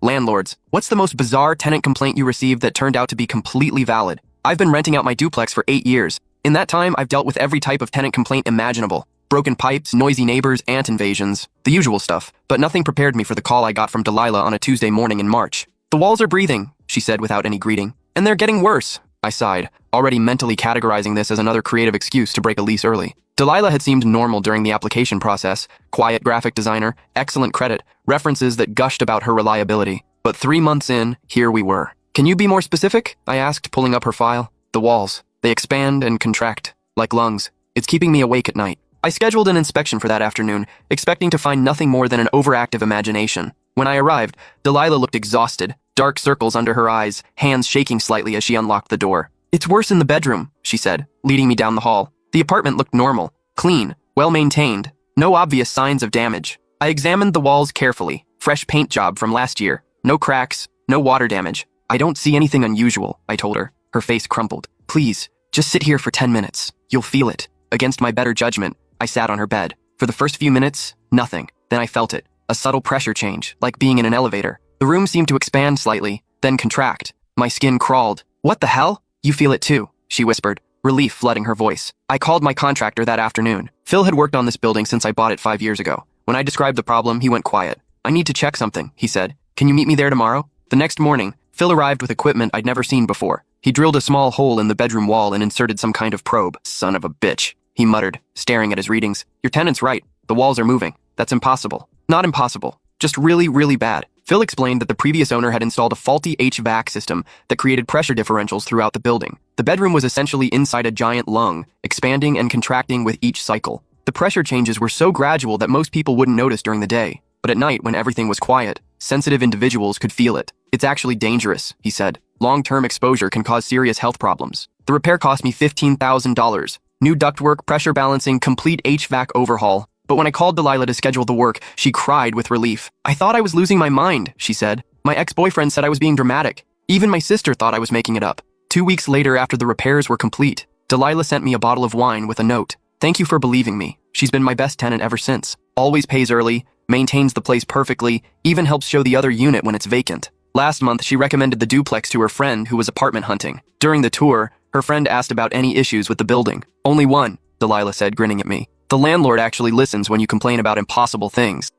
Landlords, what's the most bizarre tenant complaint you received that turned out to be completely valid? I've been renting out my duplex for 8 years. In that time, I've dealt with every type of tenant complaint imaginable. Broken pipes, noisy neighbors, ant invasions, the usual stuff. But nothing prepared me for the call I got from Delilah on a Tuesday morning in March. "The walls are breathing," she said without any greeting. "And they're getting worse." I sighed, already mentally categorizing this as another creative excuse to break a lease early. Delilah had seemed normal during the application process, quiet graphic designer, excellent credit, references that gushed about her reliability. But 3 months in, here we were. "Can you be more specific?" I asked, pulling up her file. "The walls. They expand and contract, like lungs. It's keeping me awake at night." I scheduled an inspection for that afternoon, expecting to find nothing more than an overactive imagination. When I arrived, Delilah looked exhausted, dark circles under her eyes, hands shaking slightly as she unlocked the door. "It's worse in the bedroom," she said, leading me down the hall. The apartment looked normal, clean, well-maintained, no obvious signs of damage. I examined the walls carefully, fresh paint job from last year, no cracks, no water damage. "I don't see anything unusual," I told her. Her face crumpled. "Please, just sit here for 10 minutes. You'll feel it." Against my better judgment, I sat on her bed. For the first few minutes, nothing. Then I felt it, a subtle pressure change, like being in an elevator. The room seemed to expand slightly, then contract. My skin crawled. "What the hell?" "You feel it too," she whispered, relief flooding her voice. I called my contractor that afternoon. Phil had worked on this building since I bought it 5 years ago. When I described the problem, he went quiet. "I need to check something," he said. "Can you meet me there tomorrow?" The next morning, Phil arrived with equipment I'd never seen before. He drilled a small hole in the bedroom wall and inserted some kind of probe. "Son of a bitch," he muttered, staring at his readings. "Your tenant's right. The walls are moving. That's impossible." "Not impossible. Just really, really bad." Phil explained that the previous owner had installed a faulty HVAC system that created pressure differentials throughout the building. The bedroom was essentially inside a giant lung, expanding and contracting with each cycle. The pressure changes were so gradual that most people wouldn't notice during the day. But at night, when everything was quiet, sensitive individuals could feel it. "It's actually dangerous," he said. "Long-term exposure can cause serious health problems." The repair cost me $15,000. New ductwork, pressure balancing, complete HVAC overhaul. But when I called Delilah to schedule the work, she cried with relief. "I thought I was losing my mind," she said. "My ex-boyfriend said I was being dramatic. Even my sister thought I was making it up." 2 weeks later, after the repairs were complete, Delilah sent me a bottle of wine with a note. "Thank you for believing me. She's been my best tenant ever since. Always pays early, maintains the place perfectly, even helps show the other unit when it's vacant." Last month, she recommended the duplex to her friend who was apartment hunting. During the tour, her friend asked about any issues with the building. "Only one," Delilah said, grinning at me. "The landlord actually listens when you complain about impossible things."